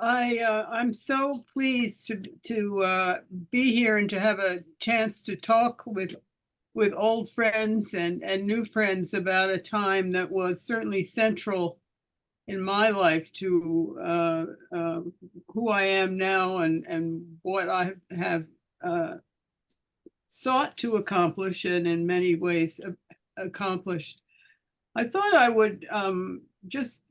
I'm so pleased to be here and to have a chance to talk with old friends and new friends about a time that was certainly central in my life to who I am now and what I have sought to accomplish and in many ways accomplished. I thought I would just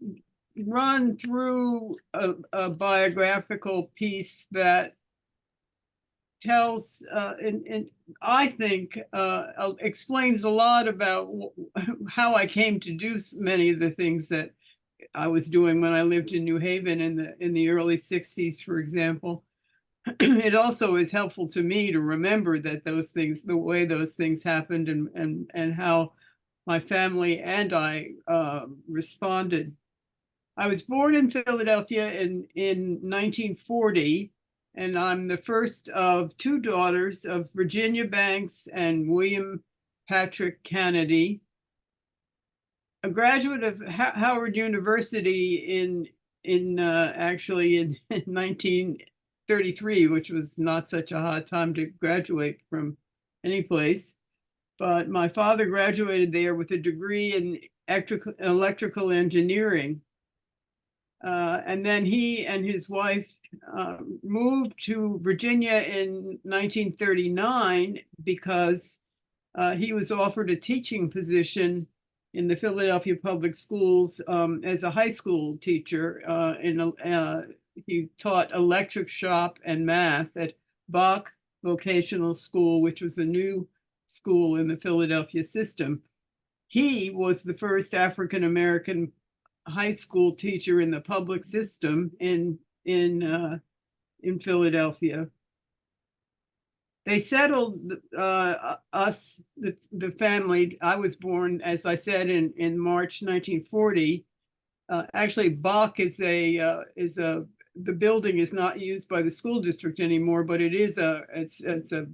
run through a biographical piece that tells, and I think explains a lot about how I came to do many of the things that I was doing when I lived in New Haven in the early 60s, for example. It also is helpful to me to remember that those things, the way those things happened and how my family and I responded. I was born in Philadelphia in 1940, and I'm the first of two daughters of Virginia Banks and William Patrick Cannady, a graduate of Howard University actually in 1933, which was not such a hot time to graduate from any place. But my father graduated there with a degree in electrical engineering. And then he and his wife moved to Virginia in 1939 because he was offered a teaching position in the Philadelphia Public Schools as a high school teacher. He taught electric shop and math at Bach Vocational School, which was a new school in the Philadelphia system. He was the first African-American high school teacher in the public system in Philadelphia. They settled us, the family. I was born, as I said, in March 1940. Actually, Bach the building is not used by the school district anymore, but it's a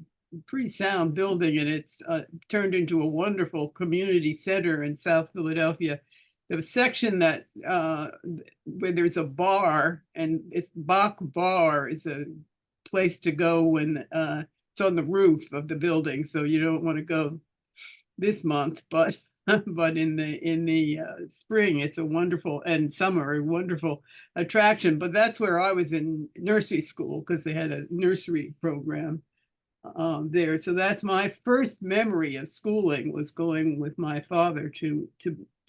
pretty sound building, and it's turned into a wonderful community center in South Philadelphia. The section that where there's a bar, and it's Bach Bar, is a place to go when it's on the roof of the building, so you don't want to go this month, but in the spring, it's a wonderful, and summer, a wonderful attraction. But that's where I was in nursery school, because they had a nursery program there. So that's my first memory of schooling, was going with my father to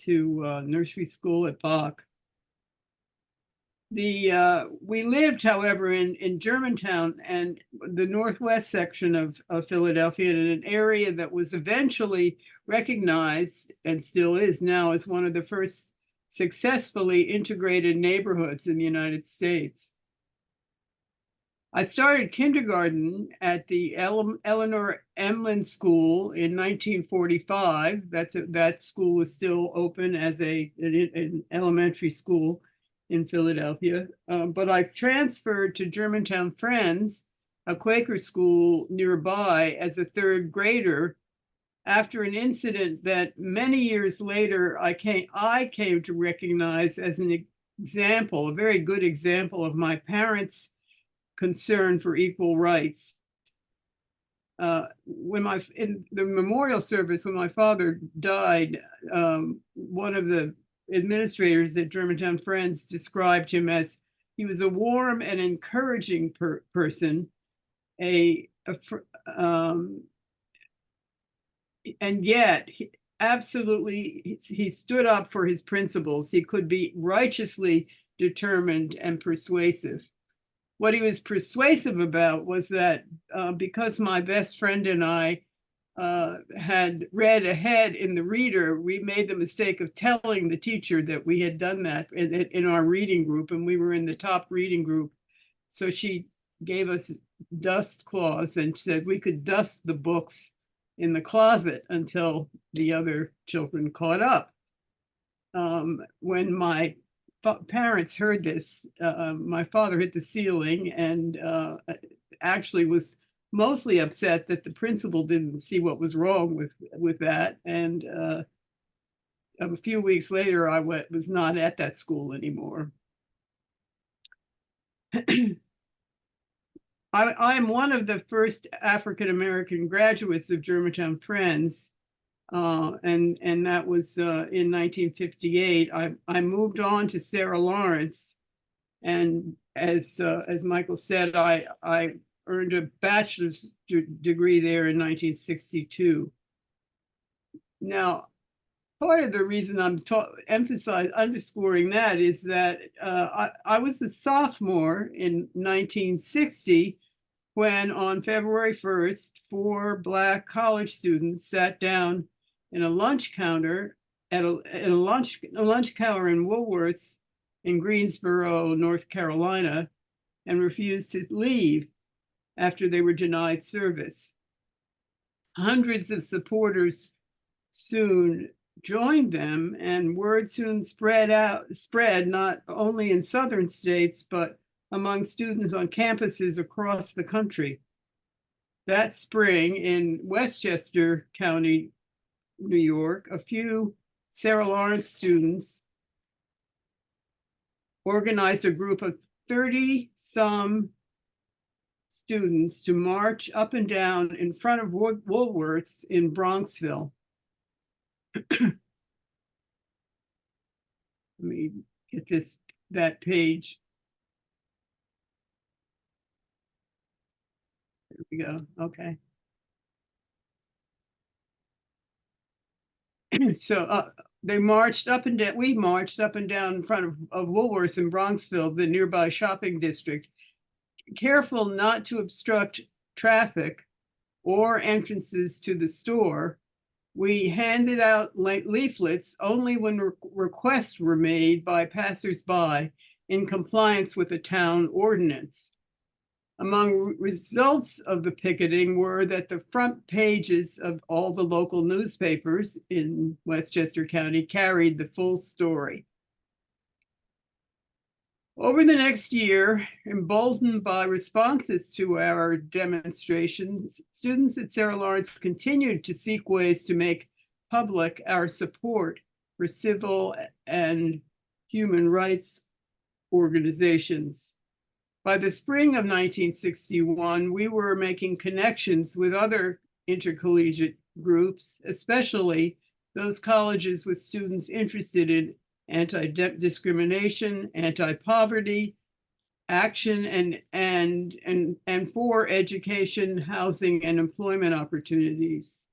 nursery school at Bach. We lived, however, in Germantown and the northwest section of Philadelphia, in an area that was eventually recognized, and still is now, as one of the first successfully integrated neighborhoods in the United States. I started kindergarten at the Eleanor Emlyn School in 1945. That school was still open as an elementary school in Philadelphia. But I transferred to Germantown Friends, a Quaker school nearby, as a third grader after an incident that many years later I came to recognize as an example, a very good example of my parents' concern for equal rights. In the memorial service, when my father died, one of the administrators at Germantown Friends described him as, he was a warm and encouraging person, and yet he stood up for his principles. He could be righteously determined and persuasive. What he was persuasive about was that because my best friend and I had read ahead in the reader, we made the mistake of telling the teacher that we had done that in our reading group, and we were in the top reading group. So she gave us dust cloths and said we could dust the books in the closet until the other children caught up. When my parents heard this, my father hit the ceiling and actually was mostly upset that the principal didn't see what was wrong with that. And a few weeks later, I was not at that school anymore. I am one of the first African-American graduates of Germantown Friends, and that was in 1958. I moved on to Sarah Lawrence, and as Michael said, I earned a bachelor's degree there in 1962. Now, part of the reason I'm underscoring that is that I was a sophomore in 1960 when, on February 1st, 4 Black college students sat down in a lunch counter at a lunch counter in Woolworth's in Greensboro, North Carolina, and refused to leave after they were denied service. Hundreds of supporters soon joined them, and word soon spread not only in southern states, but among students on campuses across the country. That spring, in Westchester County, New York, a few Sarah Lawrence students organized a group of 30-some students to march up and down in front of Woolworths in Bronxville. Let me get that page. There we go. Okay. So they marched up and down. We marched up and down in front of Woolworths in Bronxville, the nearby shopping district, careful not to obstruct traffic or entrances to the store. We handed out leaflets only when requests were made by passersby in compliance with a town ordinance. Among results of the picketing were that the front pages of all the local newspapers in Westchester County carried the full story. Over the next year, emboldened by responses to our demonstrations, students at Sarah Lawrence continued to seek ways to make public our support for civil and human rights organizations. By the spring of 1961, we were making connections with other intercollegiate groups, especially those colleges with students interested in anti-discrimination, anti-poverty, action, and for education, housing, and employment opportunities.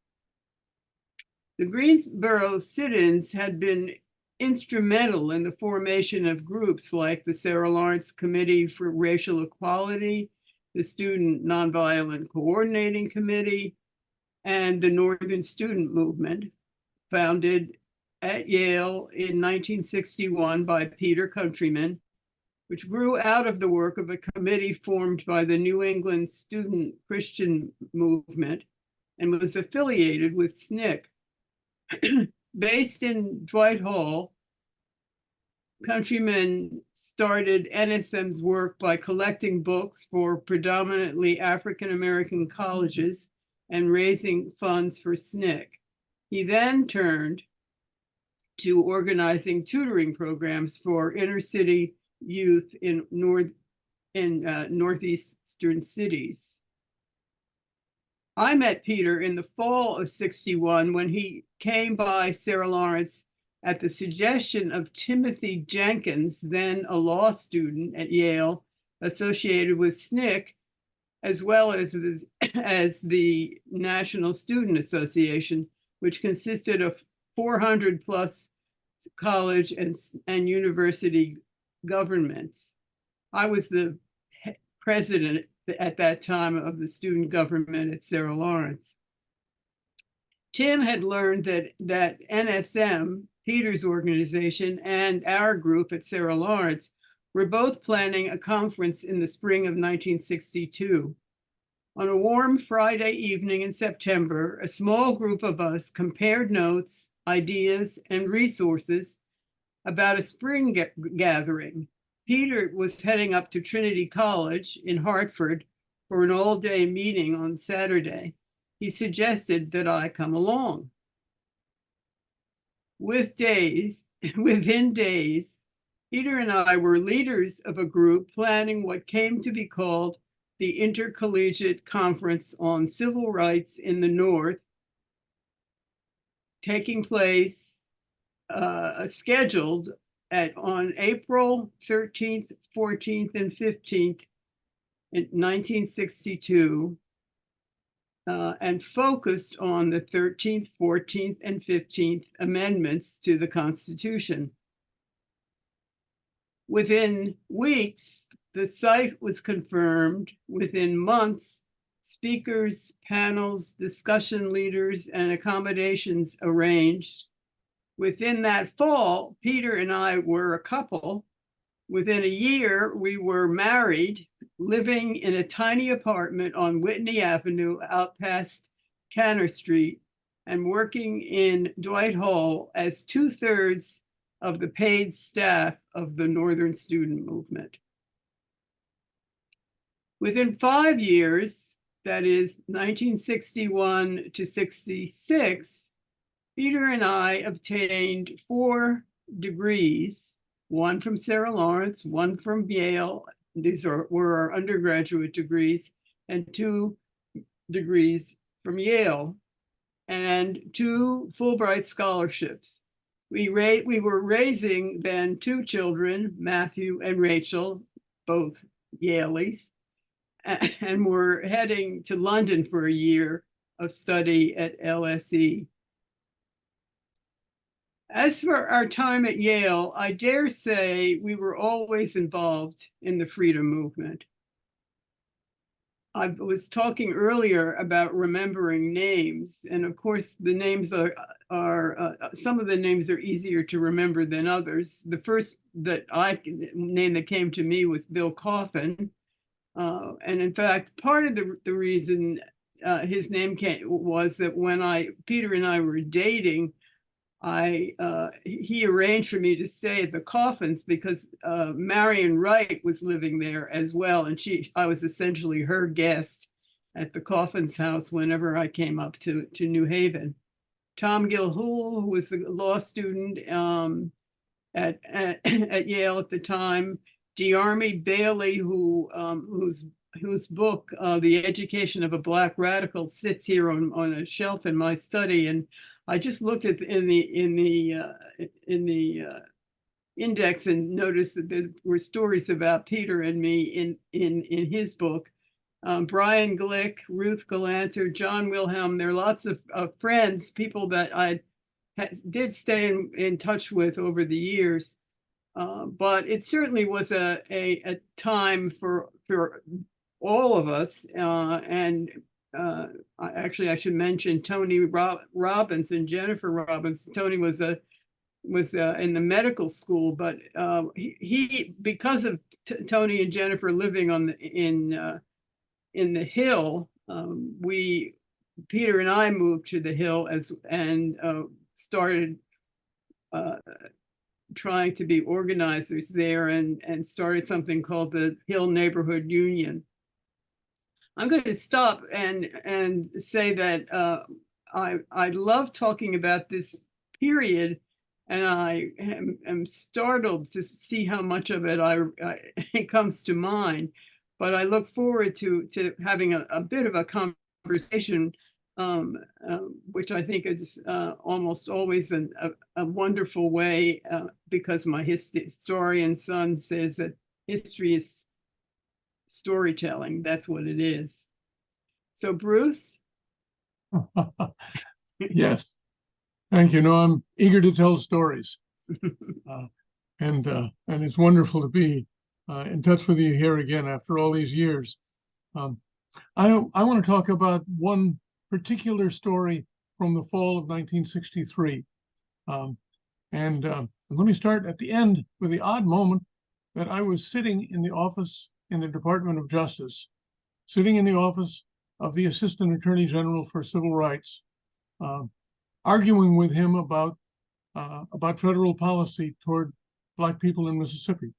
The Greensboro sit-ins had been instrumental in the formation of groups like the Sarah Lawrence Committee for Racial Equality, the Student Nonviolent Coordinating Committee, and the Northern Student Movement, founded at Yale in 1961 by Peter Countryman, which grew out of the work of a committee formed by the New England Student Christian Movement and was affiliated with SNCC. Based in Dwight Hall, Countryman started NSM's work by collecting books for predominantly African-American colleges and raising funds for SNCC. He then turned to organizing tutoring programs for inner city youth in northeastern cities. I met Peter in the fall of '61 when he came by Sarah Lawrence at the suggestion of Timothy Jenkins, then a law student at Yale associated with SNCC, as well as the National Student Association, which consisted of 400 plus college and university governments. I was the president at that time of the student government at Sarah Lawrence. Tim had learned that NSM, Peter's organization, and our group at Sarah Lawrence were both planning a conference in the spring of 1962. On a warm Friday evening in September, a small group of us compared notes, ideas, and resources about a spring gathering. Peter was heading up to Trinity College in Hartford for an all-day meeting on Saturday. He suggested that I come along. Within days, Peter and I were leaders of a group planning what came to be called the Intercollegiate Conference on Civil Rights in the North, taking place scheduled on April 13th, 14th, and 15th in 1962, and focused on the 13th, 14th, and 15th amendments to the Constitution. Within weeks, the site was confirmed. Within months, speakers, panels, discussion leaders, and accommodations arranged. Within that fall, Peter and I were a couple. Within a year, we were married, living in a tiny apartment on Whitney Avenue out past Canner Street, and working in Dwight Hall as 2/3 of the paid staff of the Northern Student Movement. Within 5 years, that is 1961 to 66, Peter and I obtained 4 degrees, one from Sarah Lawrence, one from Yale. These were our undergraduate degrees, and 2 degrees from Yale, and 2 Fulbright scholarships. We were raising then 2 children, Matthew and Rachel, both Yaleys, and we're heading to London for a year of study at LSE. As for our time at Yale, I dare say we were always involved in the freedom movement. I was talking earlier about remembering names, and of course the names are some of the names are easier to remember than others. The first name that came to me was Bill Coffin, and in fact, part of the reason his name was that when Peter and I were dating, he arranged for me to stay at the Coffins because Marion Wright was living there as well, and I was essentially her guest at the Coffins house whenever I came up to New Haven. Tom Gilhool, who was a law student at Yale at the time, D'Army Bailey, whose book, The Education of a Black Radical, sits here on a shelf in my study, and I just looked at in the index and noticed that there were stories about Peter and me in his book. Brian Glick, Ruth Galanter, John Wilhelm. There are lots of friends, people that I did stay in touch with over the years. But it certainly was a time for all of us, and actually, I should mention Tony Robbins and Jennifer Robbins. Tony was in the medical school, but he because of Tony and Jennifer living in the Hill, Peter and I moved to the Hill and started trying to be organizers there, and started something called the Hill Neighborhood Union. I'm going to stop and say that I love talking about this period, and I am startled to see how much of it it comes to mind. But I look forward to having a bit of a conversation, which I think is almost always a wonderful way, because my historian son says that history is storytelling. That's what it is. So, Bruce? Yes. Thank you. No, I'm eager to tell stories. And it's wonderful to be in touch with you here again after all these years. I want to talk about one particular story from the fall of 1963. And let me start at the end with the odd moment that I was sitting in the office in the Department of Justice, sitting in the office of the Assistant Attorney General for Civil Rights, arguing with him about federal policy toward Black people in Mississippi.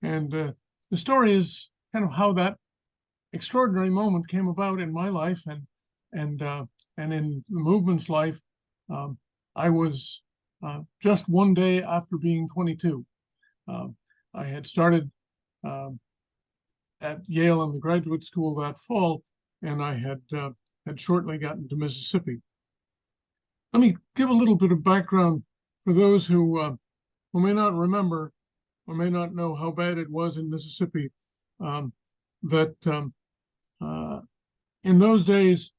And the story is kind of how that extraordinary moment came about in my life and in the movement's life. I was just one day after being 22. I had started at Yale in the graduate school that fall, and I had shortly gotten to Mississippi. Let me give a little bit of background for those who may not remember or may not know how bad it was in Mississippi. In those days,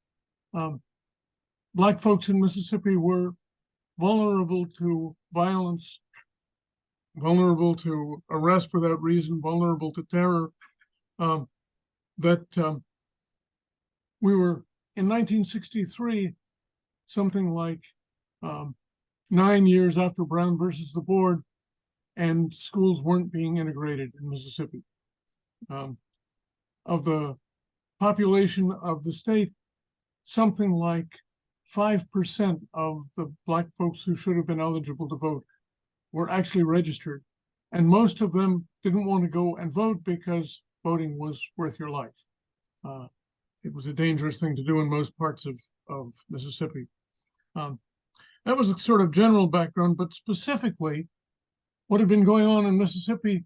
Black folks in Mississippi were vulnerable to violence, vulnerable to arrest without reason, vulnerable to terror. We were, in 1963, something like 9 years after Brown versus the Board, and schools weren't being integrated in Mississippi. Of the population of the state, something like 5% of the Black folks who should have been eligible to vote were actually registered. And most of them didn't want to go and vote because voting was worth your life. It was a dangerous thing to do in most parts of Mississippi. That was a sort of general background, but specifically, what had been going on in Mississippi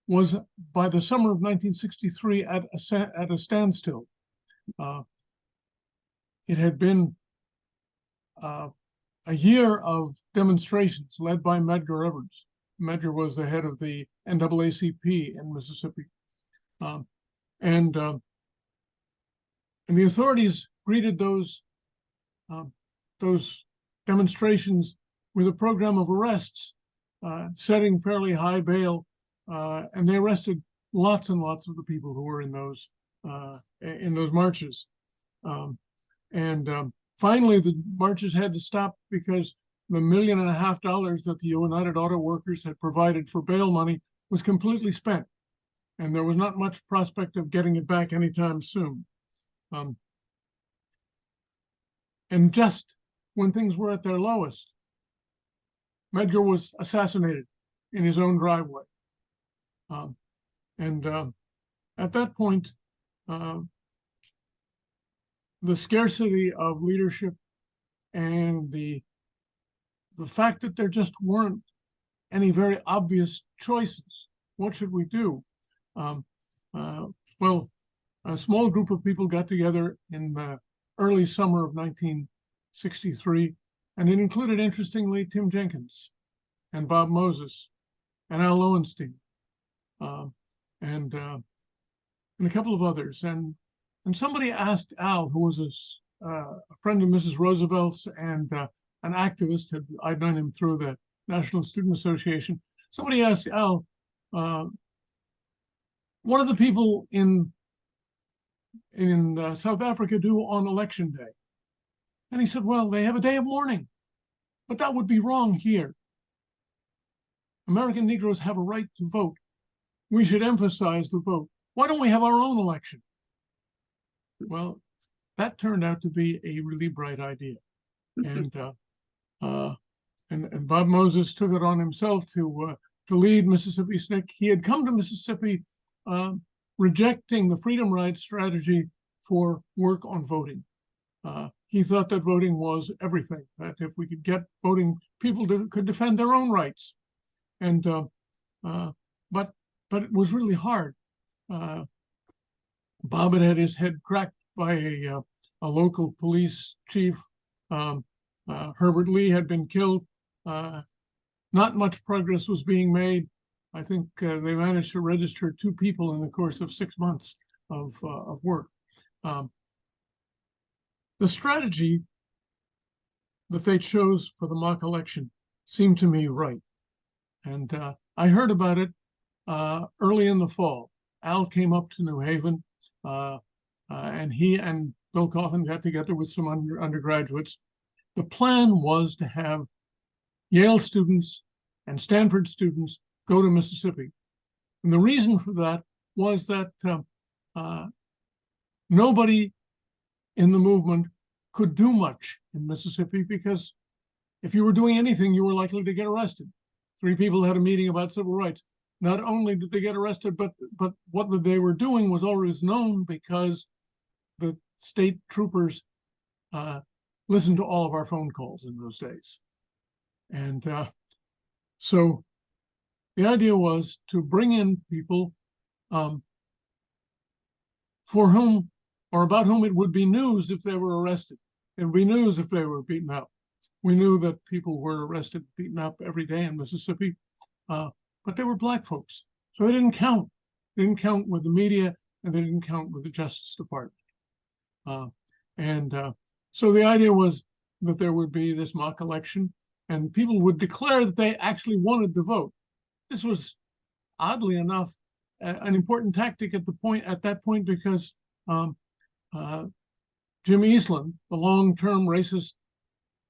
was, by the summer of 1963, at a standstill. It had been a year of demonstrations led by Medgar Evers. Medgar was the head of the NAACP in Mississippi. And the authorities greeted those demonstrations with a program of arrests, setting fairly high bail, and they arrested lots and lots of the people who were in those marches. Finally, the marches had to stop because the $1.5 million that the United Auto Workers had provided for bail money was completely spent, and there was not much prospect of getting it back anytime soon. And just when things were at their lowest, Medgar was assassinated in his own driveway. At that point, the scarcity of leadership and the fact that there just weren't any very obvious choices. What should we do? Well, a small group of people got together in the early summer of 1963, and it included, interestingly, Tim Jenkins and Bob Moses and Al Lowenstein, and a couple of others. And somebody asked Al, who was a friend of Mrs. Roosevelt's and an activist. I'd known him through the National Student Association. Somebody asked Al, what do the people in South Africa do on election day? And he said, well, they have a day of mourning, but that would be wrong here. American Negroes have a right to vote. We should emphasize the vote. Why don't we have our own election? Well, that turned out to be a really bright idea. And Bob Moses took it on himself to lead Mississippi SNCC. He had come to Mississippi rejecting the freedom rides strategy for work on voting. He thought that voting was everything, that if we could get voting, people could defend their own rights. And but it was really hard. Bob had his head cracked by a local police chief. Herbert Lee had been killed. Not much progress was being made. I think they managed to register 2 people in the course of 6 months of work. The strategy that they chose for the mock election seemed to me right. And I heard about it early in the fall. Al came up to New Haven, and he and Bill Coffin got together with some undergraduates. The plan was to have Yale students and Stanford students go to Mississippi. And the reason for that was that nobody in the movement could do much in Mississippi, because if you were doing anything, you were likely to get arrested. 3 people had a meeting about civil rights. Not only did they get arrested, but what they were doing was always known, because the state troopers listened to all of our phone calls in those days. And so the idea was to bring in people for whom or about whom it would be news if they were arrested. It would be news if they were beaten up. We knew that people were arrested, beaten up every day in Mississippi, but they were Black folks. So they didn't count. They didn't count with the media, and they didn't count with the Justice Department. So the idea was that there would be this mock election, and people would declare that they actually wanted to vote. This was, oddly enough, an important tactic at that point because Jim Eastland, the long-term racist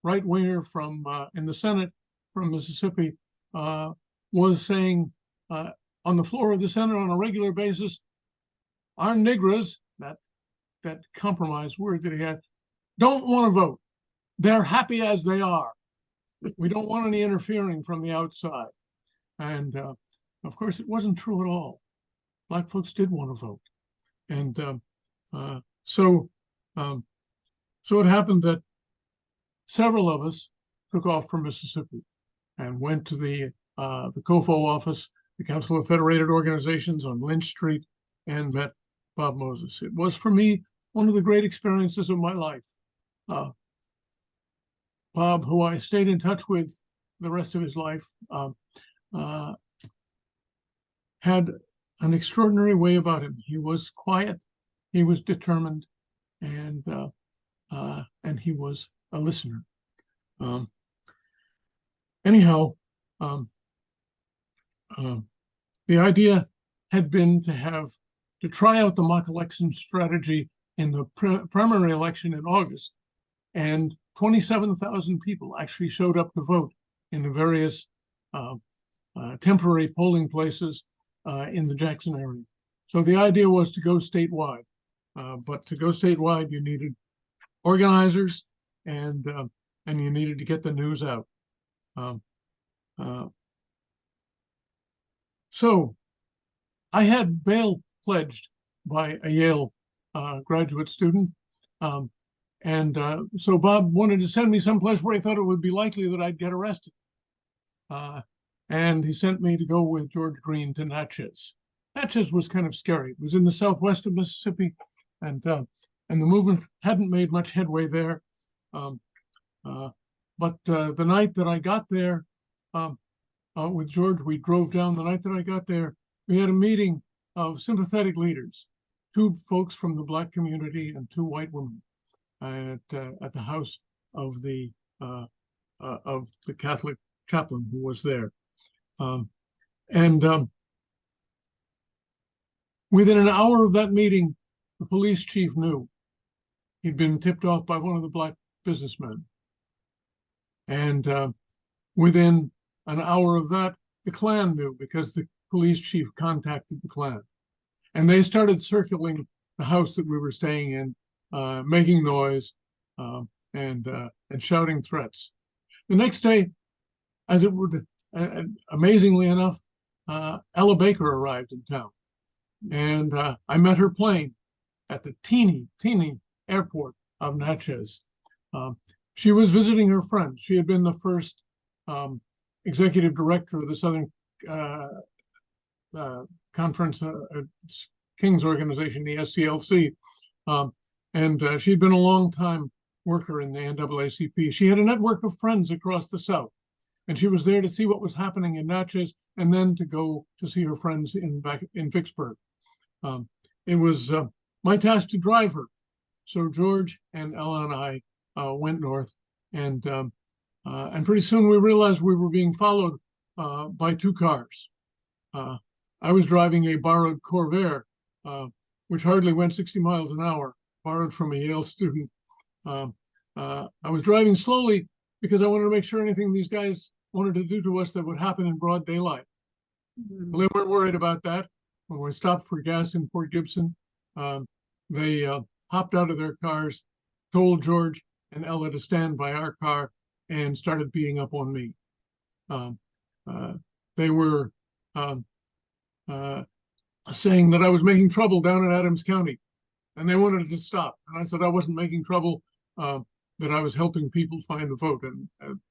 right-winger from in the Senate from Mississippi, was saying on the floor of the Senate on a regular basis, our Negras, that compromise word that he had, don't want to vote. They're happy as they are. We don't want any interfering from the outside. And of course, it wasn't true at all. Black folks did want to vote. And so it happened that several of us took off from Mississippi and went to the COFO office, the Council of Federated Organizations on Lynch Street, and met Bob Moses. It was, for me, one of the great experiences of my life. Bob, who I stayed in touch with the rest of his life, had an extraordinary way about him. He was quiet, he was determined, and he was a listener. Anyhow, the idea had been to try out the mock election strategy in the primary election in August, and 27,000 people actually showed up to vote in the various temporary polling places in the Jackson area. So the idea was to go statewide, but to go statewide, you needed organizers and you needed to get the news out. So I had bail pledged by a Yale graduate student. So Bob wanted to send me someplace where he thought it would be likely that I'd get arrested. And he sent me to go with George Green to Natchez. Natchez was kind of scary. It was in the southwest of Mississippi, and the movement hadn't made much headway there. But the night that I got there with George, we drove down. The night that I got there, we had a meeting of sympathetic leaders, 2 folks from the Black community and 2 white women at the house of the Catholic chaplain who was there. Within an hour of that meeting, the police chief knew. He'd been tipped off by one of the Black businessmen. And within an hour of that, the Klan knew because the police chief contacted the Klan. And they started circling the house that we were staying in, making noise and shouting threats. The next day, as it would, amazingly enough, Ella Baker arrived in town. And I met her plane at the teeny airport of Natchez. She was visiting her friends. She had been the first executive director of the Southern Conference, King's Organization, the SCLC. And she'd been a long time worker in the NAACP. She had a network of friends across the South. And she was there to see what was happening in Natchez and then to go to see her friends back in Vicksburg. It was my task to drive her. So George and Ella and I went north, and pretty soon we realized we were being followed by 2 cars. I was driving a borrowed Corvair, which hardly went 60 miles an hour, borrowed from a Yale student. I was driving slowly because I wanted to make sure anything these guys wanted to do to us that would happen in broad daylight. Well, they weren't worried about that. When we stopped for gas in Port Gibson, they hopped out of their cars, told George and Ella to stand by our car, and started beating up on me. They were saying that I was making trouble down in Adams County, and they wanted to stop. And I said I wasn't making trouble, that I was helping people find the vote.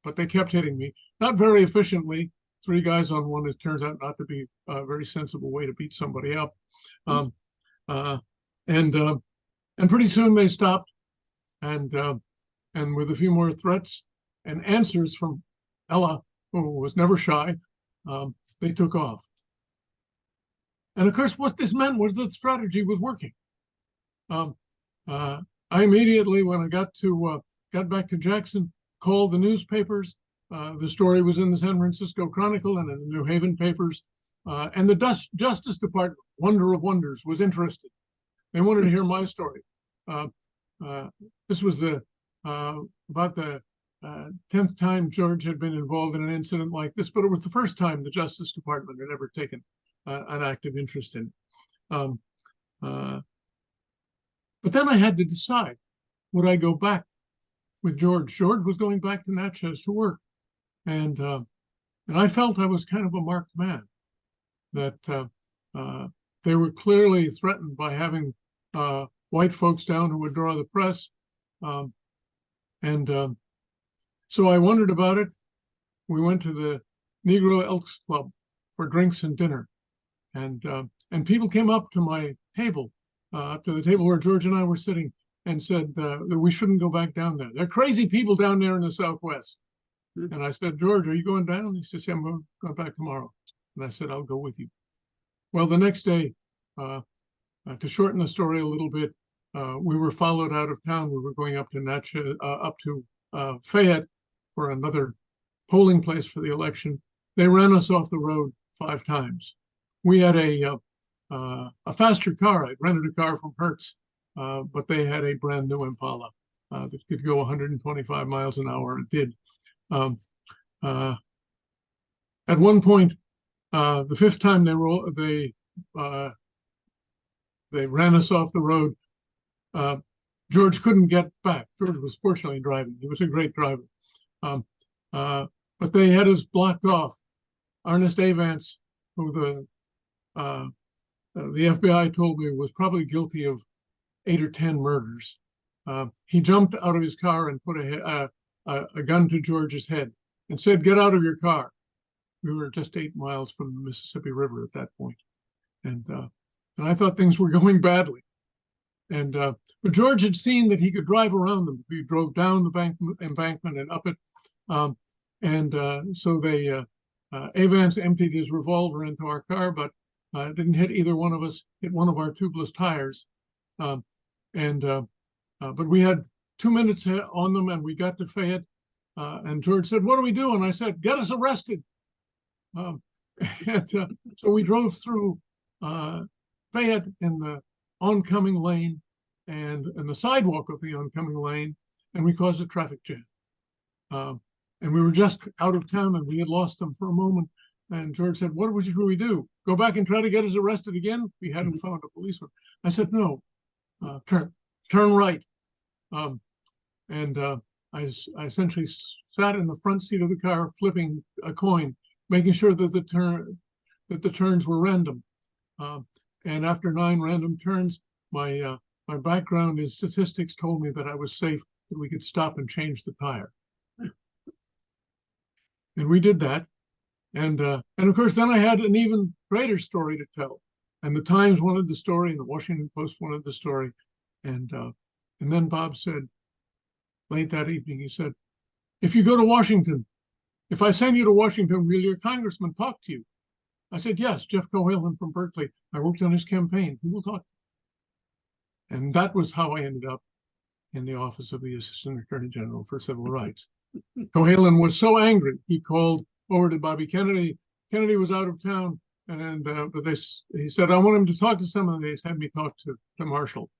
But they kept hitting me, not very efficiently, three guys on one, it turns out not to be a very sensible way to beat somebody up. Um, uh, and pretty soon they stopped, and with a few more threats and answers from Ella, who was never shy, they took off. And of course, what this meant was that strategy was working. I immediately, when I got back to Jackson, called the newspapers. The story was in the San Francisco Chronicle and in the New Haven papers. And the Justice Department, wonder of wonders, was interested. They wanted to hear my story. This was about the 10th time George had been involved in an incident like this, but it was the first time the Justice Department had ever taken an active interest in it. But then I had to decide, would I go back with George? George was going back to Natchez to work. And I felt I was kind of a marked man, that they were clearly threatened by having white folks down who would draw the press. So I wondered about it. We went to the Negro Elks Club for drinks and dinner. And people came up to my table, up to the table where George and I were sitting, and said that we shouldn't go back down there. They're crazy people down there in the Southwest. And I said, George, are you going down? He says, yeah, I'm going back tomorrow. And I said, I'll go with you. Well, the next day, to shorten the story a little bit, we were followed out of town. We were going up to Natchez, up to Fayette for another polling place for the election. They ran us off the road 5 times. We had a faster car. I'd rented a car from Hertz, but they had a brand new Impala that could go 125 miles an hour. It did. At one point, the 5th time they ran us off the road, George couldn't get back. George was fortunately driving. He was a great driver. But they had us blocked off. Ernest Avance, who the FBI told me was probably guilty of 8 or 10 murders. He jumped out of his car and put a gun to George's head and said, "Get out of your car." We were just 8 miles from the Mississippi River at that point. And I thought things were going badly. But George had seen that he could drive around them. We drove down the embankment and up it. So Avance emptied his revolver into our car, but it didn't hit either one of us, hit one of our tubeless tires. But we had 2 minutes on them, and we got to Fayette. And George said, "What do we do?" And I said, "Get us arrested." So we drove through Fayette in the oncoming lane and in the sidewalk of the oncoming lane, and we caused a traffic jam. And we were just out of town, and we had lost them for a moment. And George said, "What should we do? Go back and try to get us arrested again?" We hadn't found a policeman. I said, "No, turn right." I essentially sat in the front seat of the car, flipping a coin, making sure that the turns were random. And after 9 random turns, my background in statistics told me that I was safe, that we could stop and change the tire. And we did that. And of course, then I had an even greater story to tell. And the Times wanted the story, and the Washington Post wanted the story. And then Bob said, late that evening, he said, "If you go to Washington, if I send you to Washington, will your congressman talk to you?" I said, "Yes, Jeff Cohalan from Berkeley. I worked on his campaign. He will talk to you." And that was how I ended up in the office of the Assistant Attorney General for Civil Rights. Cohalan was so angry, he called over to Bobby Kennedy. Kennedy was out of town, but he said, "I want him to talk to someone." They had me talk to Marshall.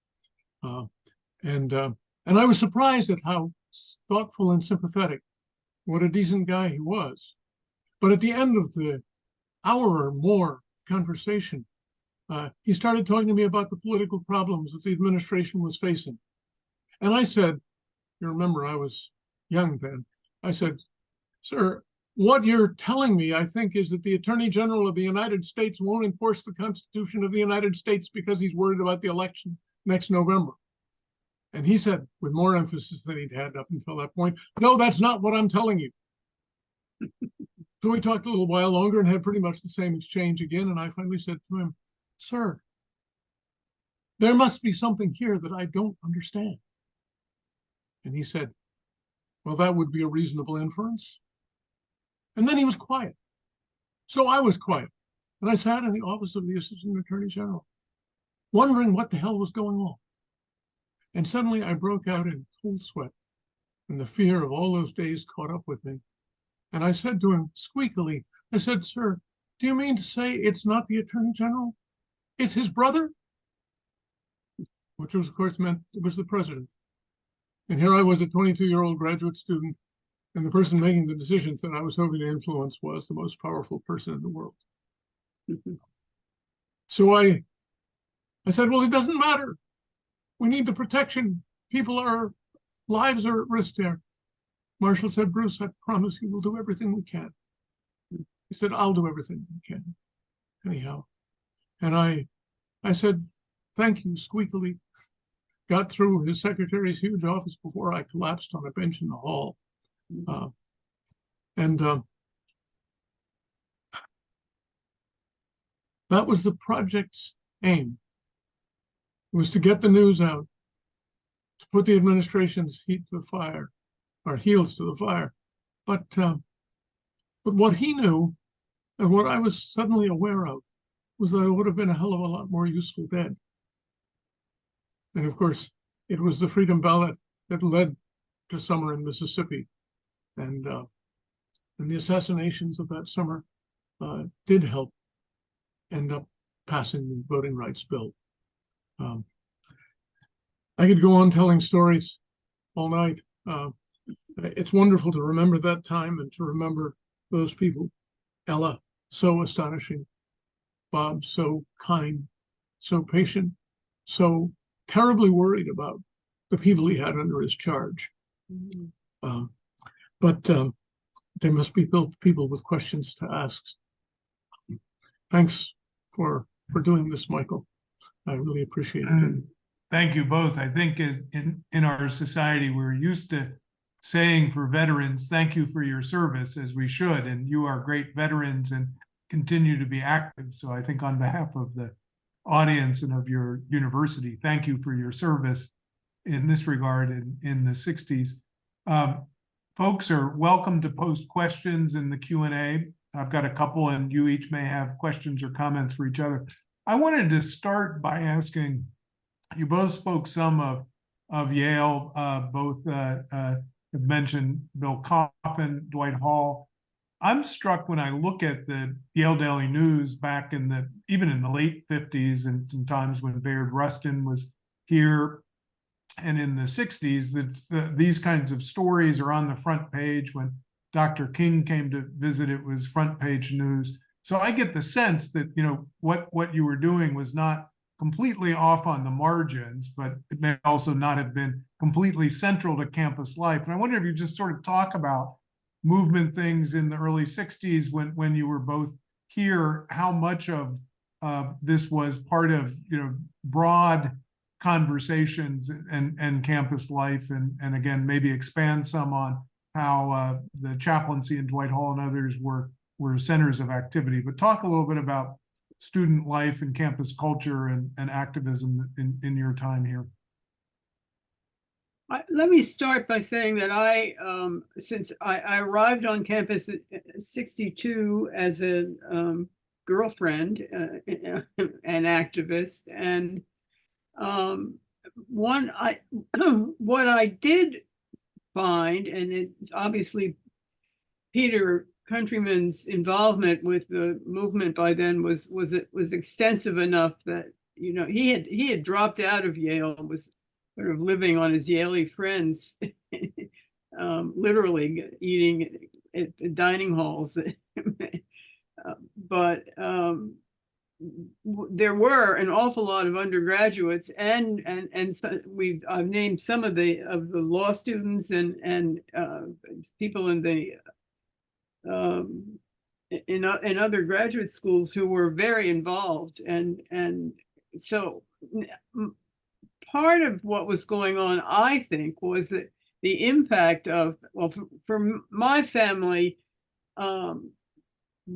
And I was surprised at how thoughtful and sympathetic, what a decent guy he was. But at the end of the hour or more conversation, he started talking to me about the political problems that the administration was facing. And I said, you remember I was young then, I said, "Sir, what you're telling me, I think, is that the Attorney General of the United States won't enforce the Constitution of the United States because he's worried about the election next November." And he said, with more emphasis than he'd had up until that point, "No, that's not what I'm telling you." So we talked a little while longer and had pretty much the same exchange again. And I finally said to him, "Sir, there must be something here that I don't understand." And he said, "Well, that would be a reasonable inference." And then he was quiet. So I was quiet. And I sat in the office of the Assistant Attorney General, wondering what the hell was going on. And suddenly I broke out in cold sweat, and the fear of all those days caught up with me. And I said to him squeakily, I said, "Sir, do you mean to say it's not the Attorney General? It's his brother?" Which was, of course, meant it was the president. And here I was, a 22-year-old graduate student, and the person making the decisions that I was hoping to influence was the most powerful person in the world. So I said, "Well, it doesn't matter. We need the protection. Lives are at risk there." Marshall said, "Bruce, I promise you we'll do everything we can." He said, "I'll do everything we can." Anyhow. And I said, "Thank you," squeakily, got through his secretary's huge office before I collapsed on a bench in the hall. That was the project's aim. It was to get the news out, to put the administration's heat to the fire, or heels to the fire. But what he knew, and what I was suddenly aware of, was that I would have been a hell of a lot more useful dead. And of course, it was the Freedom Ballot that led to summer in Mississippi. And the assassinations of that summer did help end up passing the voting rights bill. I could go on telling stories all night. It's wonderful to remember that time and to remember those people. Ella, so astonishing. Bob, so kind, so patient, so terribly worried about the people he had under his charge. But there must be people with questions to ask. Thanks for doing this, Michael. I really appreciate it. Thank you both. I think in our society, we're used to saying for veterans, "Thank you for your service," as we should, and you are great veterans and continue to be active. So I think on behalf of the audience and of your university, thank you for your service in this regard in the 60s. Folks are welcome to post questions in the Q&A. I've got a couple, and you each may have questions or comments for each other. I wanted to start by asking, you both spoke some of Yale, both have mentioned Bill Coffin, Dwight Hall. I'm struck when I look at the Yale Daily News back even in the late 50s and sometimes when Bayard Rustin was here, and in the 60s, that these kinds of stories are on the front page. When Dr. King came to visit, it was front page news. So I get the sense that, what you were doing was not completely off on the margins, but it may also not have been completely central to campus life. And I wonder if you just sort of talk about movement things in the early 60s when you were both here, how much of this was part of, broad conversations and campus life, and again, maybe expand some on how the chaplaincy and Dwight Hall and others were centers of activity. But talk a little bit about student life and campus culture and activism in your time here. Let me start by saying that since I arrived on campus at 62 as a girlfriend and activist, and what I did find, and it's obviously Peter Countryman's involvement with the movement by then was extensive enough that he had dropped out of Yale and was sort of living on his Yale friends, literally eating at the dining halls. But there were an awful lot of undergraduates, and so I've named some of the law students and people in the in other graduate schools who were very involved, and so part of what was going on, I think, was that the impact of, well, for my family,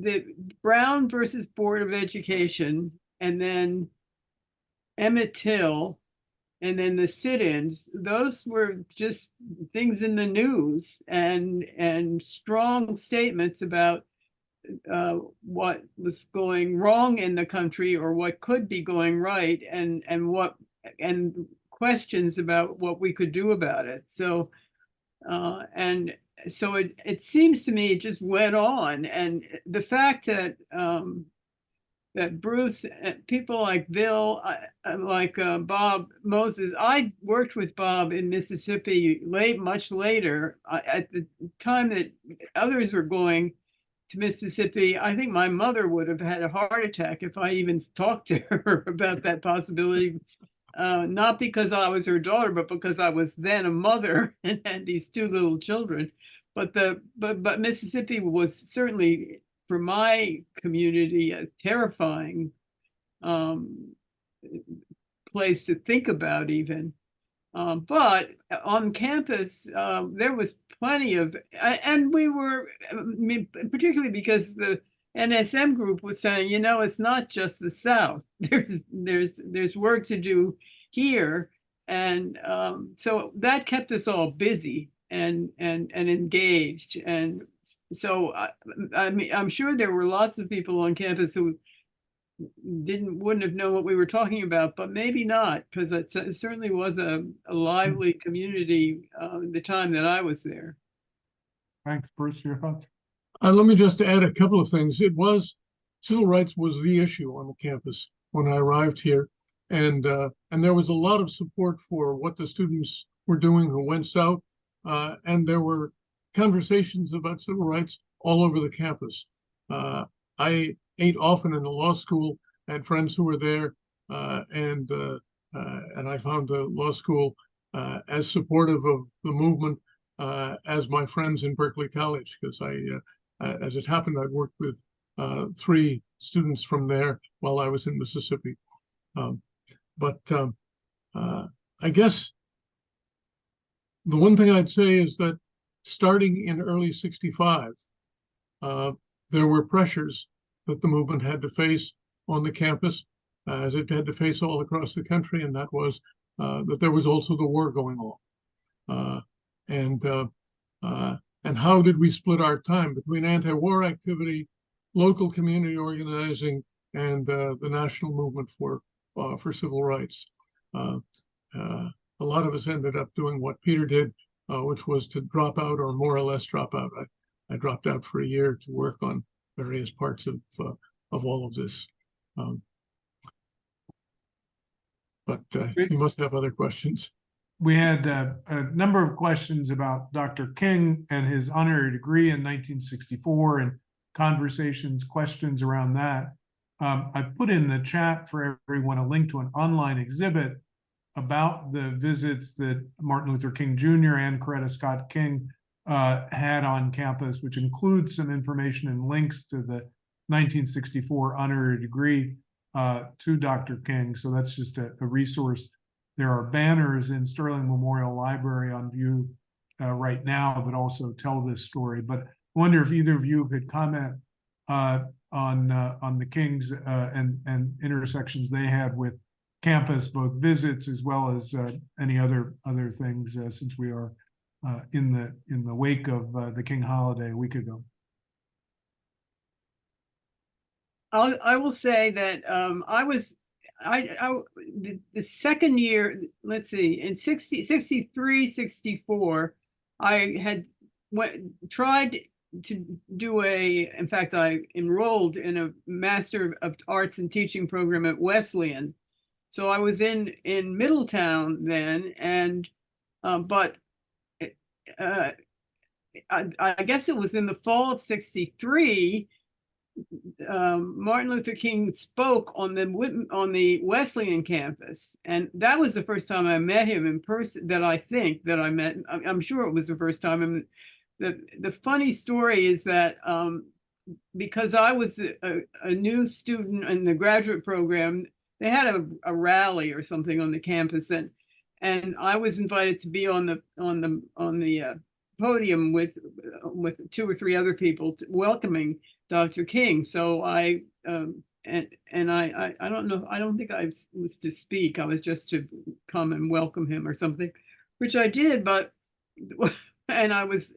the Brown versus Board of Education, and then Emmett Till, and then the sit-ins, those were just things in the news and strong statements about what was going wrong in the country or what could be going right, and questions about what we could do about it. So it seems to me it just went on, and the fact that that Bruce, people like Bill, like Bob Moses. I worked with Bob in Mississippi much later. At the time that others were going to Mississippi, I think my mother would have had a heart attack if I even talked to her about that possibility. Not because I was her daughter, but because I was then a mother and had these two little children. But Mississippi was certainly, for my community, a terrifying place to think about even. But on campus, there was plenty of, and we were, particularly because the NSM group was saying, you know, it's not just the South. There's work to do here, and so that kept us all busy and engaged. And so I mean, I'm sure there were lots of people on campus who wouldn't have known what we were talking about, but maybe not, because it certainly was a lively community the time that I was there. Thanks, Bruce. Your thoughts? Let me just add a couple of things. Civil rights was the issue on the campus when I arrived here, and there was a lot of support for what the students were doing who went south, and there were conversations about civil rights all over the campus. I ate often in the law school, had friends who were there, and I found the law school as supportive of the movement as my friends in Berkeley College, because as it happened, I'd worked with 3 students from there while I was in Mississippi. I guess the one thing I'd say is that starting in early '65, there were pressures that the movement had to face on the campus, as it had to face all across the country, and that was that there was also the war going on. And how did we split our time between anti-war activity, local community organizing, and the national movement for civil rights? A lot of us ended up doing what Peter did, which was to drop out, or more or less drop out. I dropped out for a year to work on various parts of all of this. But you must have other questions. We had a number of questions about Dr. King and his honorary degree in 1964 and questions around that. I put in the chat for everyone a link to an online exhibit about the visits that Martin Luther King Jr. and Coretta Scott King had on campus, which includes some information and links to the 1964 honorary degree to Dr. King. So that's just a resource. There are banners in Sterling Memorial Library on view right now that also tell this story. But I wonder if either of you could comment on the Kings and intersections they had with campus, both visits as well as any other things, since we are in the wake of the King holiday a week ago. I will say that the second year, let's see, in 63, 64, I had tried to do in fact, I enrolled in a Master of Arts and Teaching program at Wesleyan. So I was in Middletown then, and but I guess it was in the fall of 63. Martin Luther King spoke on the Wesleyan campus, and that was the first time I met him in person. I'm sure it was the first time. And the funny story is that because I was a new student in the graduate program, they had a rally or something on the campus, and I was invited to be on the podium with 2 or 3 other people welcoming Dr. King. So I don't know, I don't think I was to speak. I was just to come and welcome him or something, which I did, but and I was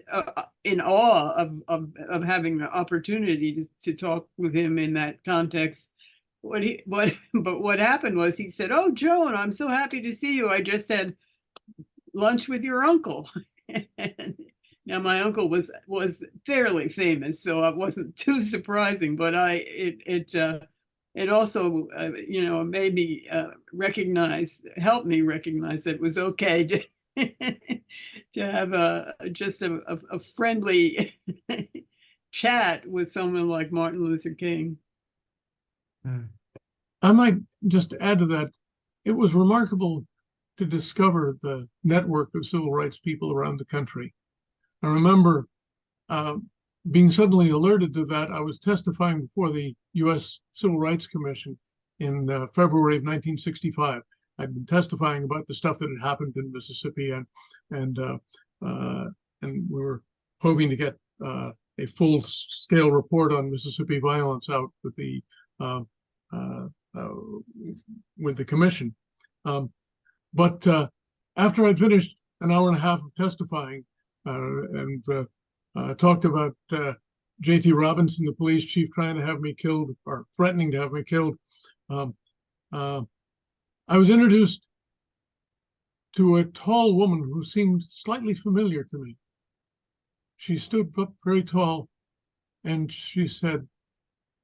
in awe of having the opportunity to talk with him in that context. But what happened was he said, "Oh, Joan, I'm so happy to see you. I just had lunch with your uncle." And now my uncle was fairly famous, so it wasn't too surprising. But it also made me helped me recognize that it was okay to to have just a friendly chat with someone like Martin Luther King. I might just add to that, it was remarkable to discover the network of civil rights people around the country. I remember being suddenly alerted to that. I was testifying before the U.S. Civil Rights Commission in February of 1965. I'd been testifying about the stuff that had happened in Mississippi, and we were hoping to get a full-scale report on Mississippi violence out with the commission. But after I'd finished an hour and a half of testifying and talked about J.T. Robinson, the police chief, trying to have me killed or threatening to have me killed, I was introduced to a tall woman who seemed slightly familiar to me. She stood up very tall and she said,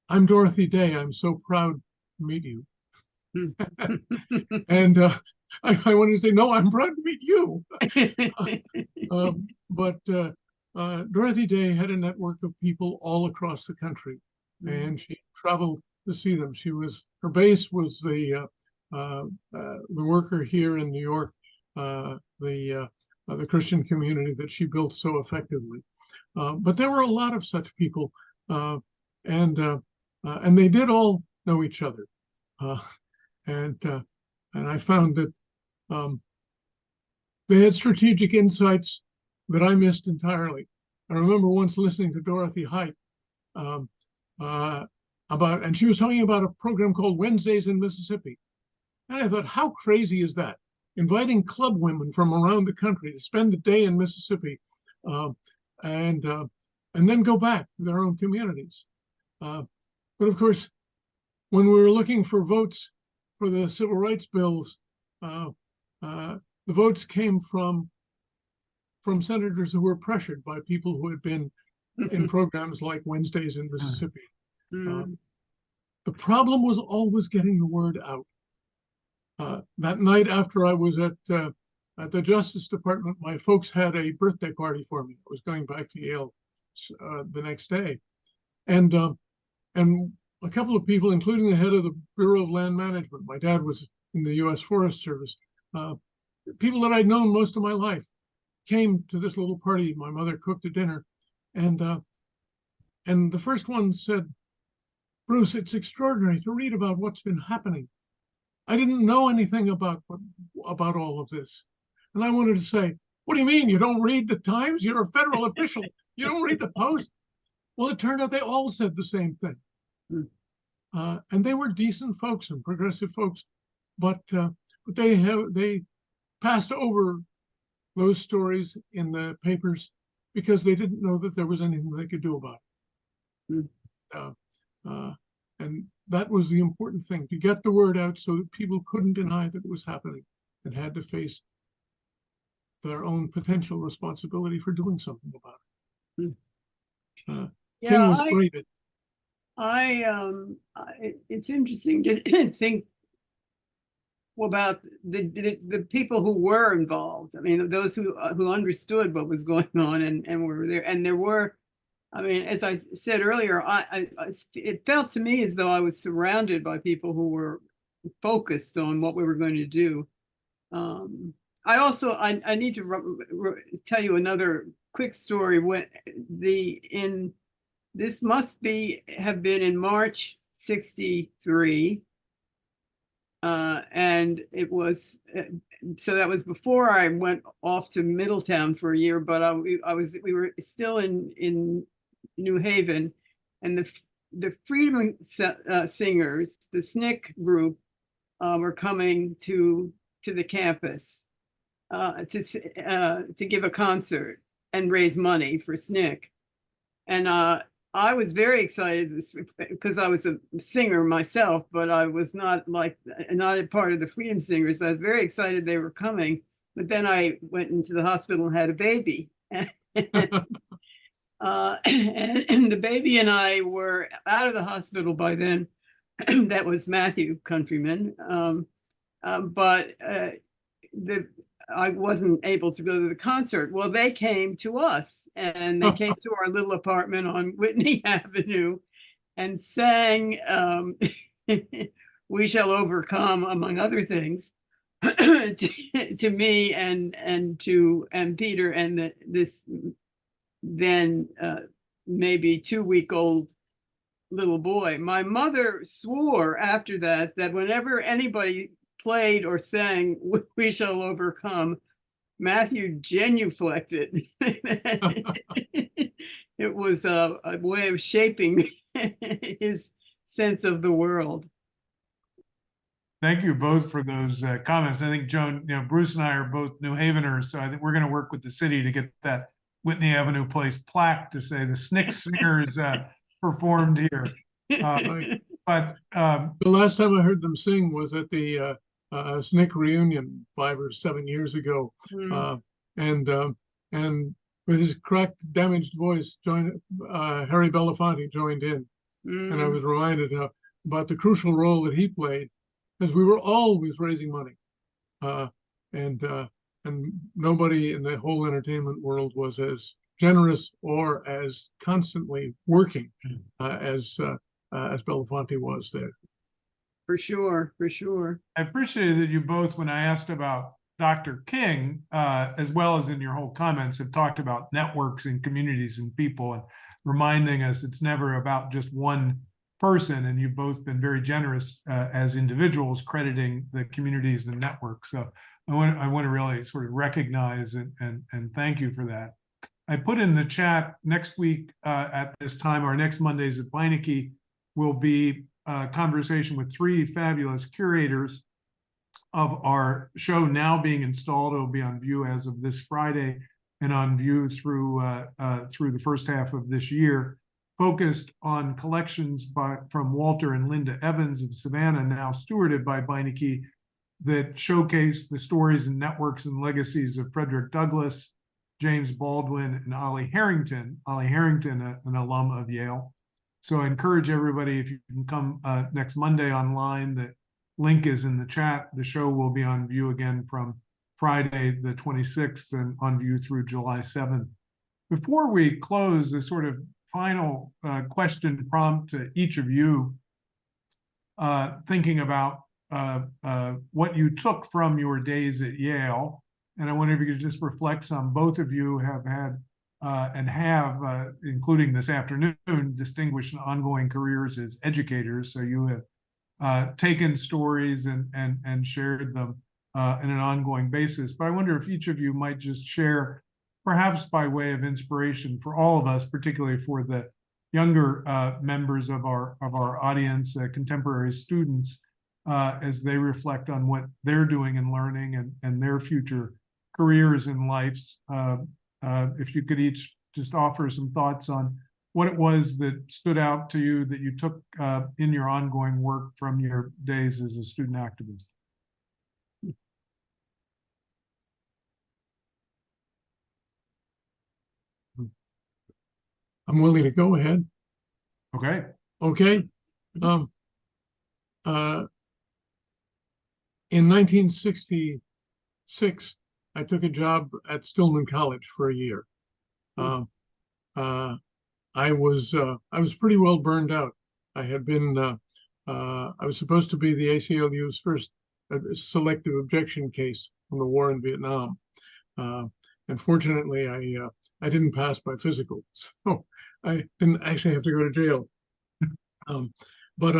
"I'm Dorothy Day. I'm so proud to meet you." And I wanted to say, "No, I'm proud to meet you." But Dorothy Day had a network of people all across the country, and she traveled to see them. Her base was the worker here in New York, the Christian community that she built so effectively. But there were a lot of such people, and they did all know each other, and I found that they had strategic insights that I missed entirely. I remember once listening to Dorothy Height and she was talking about a program called Wednesdays in Mississippi. And I thought, how crazy is that? Inviting club women from around the country to spend a day in Mississippi and then go back to their own communities. But of course, when we were looking for votes for the civil rights bills, the votes came from senators who were pressured by people who had been in programs like Wednesdays in Mississippi. The problem was always getting the word out. That night after I was at the Justice Department, my folks had a birthday party for me. I was going back to Yale the next day. And a couple of people, including the head of the Bureau of Land Management, my dad was in the U.S. Forest Service, people that I'd known most of my life, came to this little party. My mother cooked a dinner, and the first one said, "Bruce, it's extraordinary to read about what's been happening. I didn't know anything about all of this." And I wanted to say, "What do you mean? You don't read the Times? You're a federal official. You don't read the Post?" Well, it turned out they all said the same thing. And they were decent folks and progressive folks, but they passed over those stories in the papers because they didn't know that there was anything they could do about it. And that was the important thing, to get the word out so that people couldn't deny that it was happening and had to face their own potential responsibility for doing something about it. King was great at it's interesting to think about the people who were involved. I mean, those who understood what was going on and were there. And there were, I mean, as I said earlier, it felt to me as though I was surrounded by people who were focused on what we were going to do. I need to tell you another quick story. This must have been in March '63. And it was, so that was before I went off to Middletown for a year, but we were still in New Haven, and the Freedom Singers, the SNCC group, were coming to the campus to give a concert and raise money for SNCC. And I was very excited because I was a singer myself, but I was not a part of the Freedom Singers. I was very excited they were coming, but then I went into the hospital and had a baby. And the baby and I were out of the hospital by then. That was Matthew Countryman. But I wasn't able to go to the concert. Well, they came to us, and they came to our little apartment on Whitney Avenue and sang We Shall Overcome, among other things, to me and Peter and this then maybe 2-week-old little boy. My mother swore after that whenever anybody played or sang We Shall Overcome, Matthew genuflected. It was a way of shaping his sense of the world. Thank you both for those comments. I think, Joan, Bruce and I are both New Haveners, so I think we're going to work with the city to get that Whitney Avenue Place plaque to say the SNCC Singers performed here. But the last time I heard them sing was at the SNCC reunion 5 or 7 years ago, and with his cracked, damaged voice, Harry Belafonte joined in, and I was reminded about the crucial role that he played, because we were always raising money, and nobody in the whole entertainment world was as generous or as constantly working as Belafonte was there. For sure, for sure. I appreciated that you both, when I asked about Dr. King, as well as in your whole comments, have talked about networks and communities and people, and reminding us it's never about just one person. And you've both been very generous as individuals, crediting the communities and networks. So I want to really sort of recognize and thank you for that. I put in the chat next week at this time, our next Mondays at Beinecke will be a conversation with 3 fabulous curators of our show now being installed. It will be on view as of this Friday and on view through the first half of this year, focused on collections from Walter and Linda Evans of Savannah, now stewarded by Beinecke, that showcase the stories and networks and legacies of Frederick Douglass, James Baldwin, and Ollie Harrington. Ollie Harrington, an alum of Yale. So I encourage everybody, if you can come next Monday online, the link is in the chat. The show will be on view again from Friday the 26th and on view through July 7th. Before we close, the sort of final question prompt to each of you, thinking about what you took from your days at Yale. And I wonder if you could just reflect some. Both of you have had and have, including this afternoon, distinguished ongoing careers as educators. So you have taken stories and shared them in an ongoing basis. But I wonder if each of you might just share, perhaps by way of inspiration for all of us, particularly for the younger members of our audience, contemporary students, as they reflect on what they're doing and learning and their future careers and lives. If you could each just offer some thoughts on what it was that stood out to you that you took in your ongoing work from your days as a student activist. I'm willing to go ahead. Okay. Okay. In 1966, I took a job at Stillman College for a year. I was pretty well burned out. I had been I was supposed to be the ACLU's first selective objection case on the war in Vietnam. And fortunately, I didn't pass my physical, so I didn't actually have to go to jail. But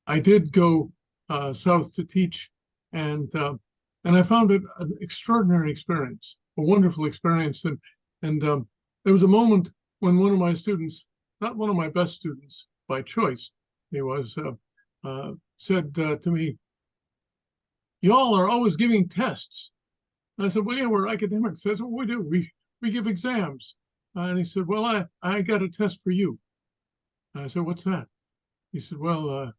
I did go south to teach, and I found it an extraordinary experience, a wonderful experience. And there was a moment when one of my students, not one of my best students by choice, he was, said to me, "Y'all are always giving tests." And I said, "Well, yeah, we're academics. That's what we do. We give exams." And he said, "Well, I got a test for you." And I said, "What's that?" He said, "Well,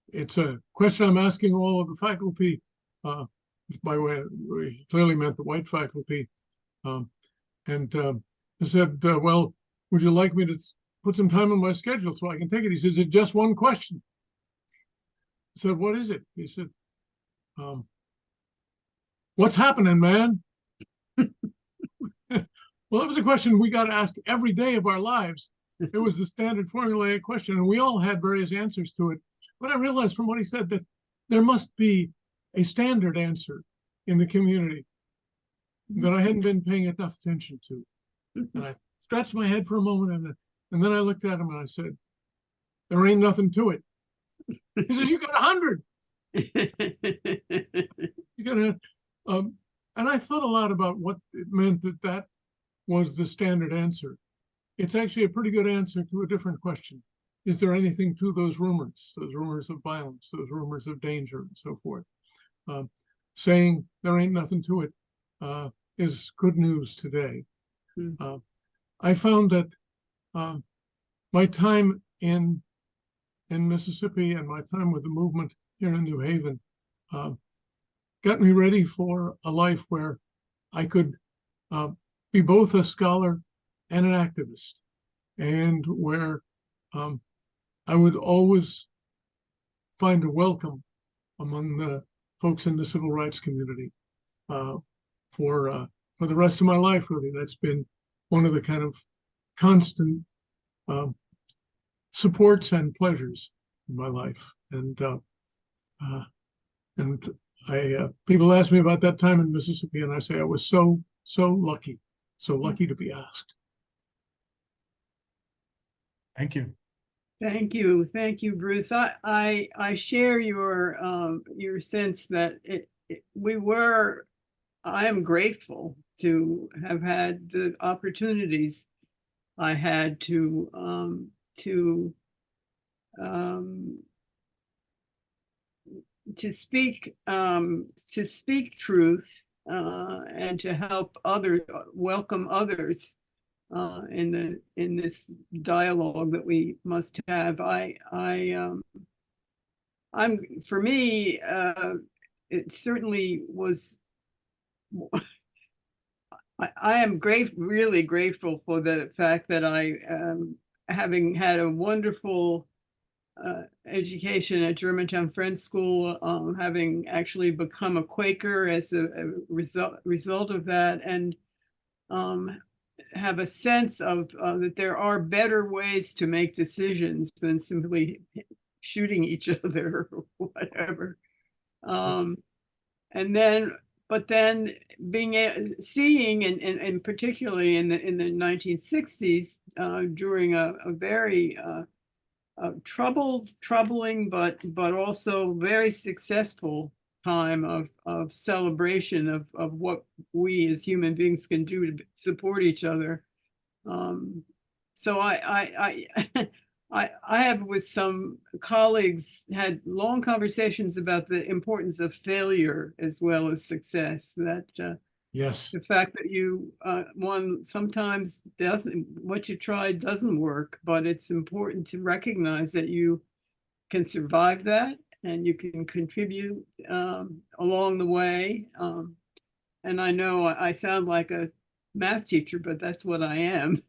it's a question I'm asking all of the faculty." By the way, he clearly meant the white faculty. And I said, "Well, would you like me to put some time on my schedule so I can take it?" He says, "It's just one question." I said, "What is it?" He said, "What's happening, man?" Well, that was a question we got to ask every day of our lives. It was the standard formulaic question, and we all had various answers to it. But I realized from what he said that there must be a standard answer in the community that I hadn't been paying enough attention to. And I scratched my head for a moment, and then I looked at him and I said, "There ain't nothing to it." He says, "You got 100. You got and I thought a lot about what it meant that was the standard answer. It's actually a pretty good answer to a different question. Is there anything to those rumors of violence, those rumors of danger, and so forth? Saying there ain't nothing to it is good news today. I found that my time in Mississippi and my time with the movement here in New Haven got me ready for a life where I could be both a scholar and an activist, and where I would always find a welcome among the folks in the civil rights community for the rest of my life. Really, that's been one of the kind of constant supports and pleasures in my life. And people ask me about that time in Mississippi, and I say I was so lucky to be asked. Thank you. Thank you, Bruce. I share your sense that I am grateful to have had the opportunities I had to speak truth and to help others, welcome others in this dialogue that we must have. For me, it certainly was. I am really grateful for the fact that I, having had a wonderful education at Germantown Friends School, having actually become a Quaker as a result of that, and have a sense of that there are better ways to make decisions than simply shooting each other or whatever. But then seeing, and particularly in the 1960s, during a very troubling, but also very successful time of celebration of what we as human beings can do to support each other. So I have, with some colleagues, had long conversations about the importance of failure as well as success. That Yes, the fact that one sometimes what you tried doesn't work, but it's important to recognize that you can survive that and you can contribute along the way. And I know I sound like a math teacher, but that's what I am.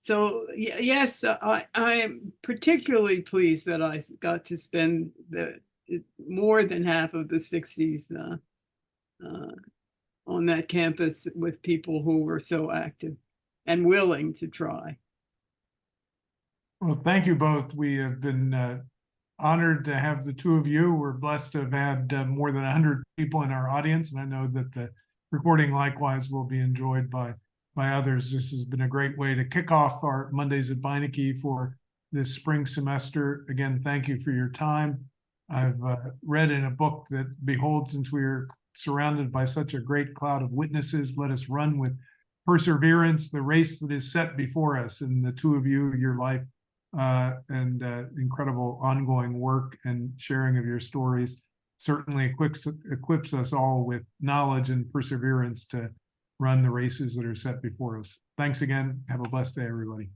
So yes, I am particularly pleased that I got to spend more than half of the 60s on that campus with people who were so active and willing to try. Well, thank you both. We have been honored to have the two of you. We're blessed to have had more than 100 people in our audience, and I know that the recording likewise will be enjoyed by others. This has been a great way to kick off our Mondays at Beinecke for this spring semester. Again, thank you for your time. I've read in a book that, behold, since we are surrounded by such a great cloud of witnesses. Let us run with perseverance the race that is set before us. And the two of you, your life and incredible ongoing work and sharing of your stories certainly equips us all with knowledge and perseverance to run the races that are set before us. Thanks again. Have a blessed day, everybody.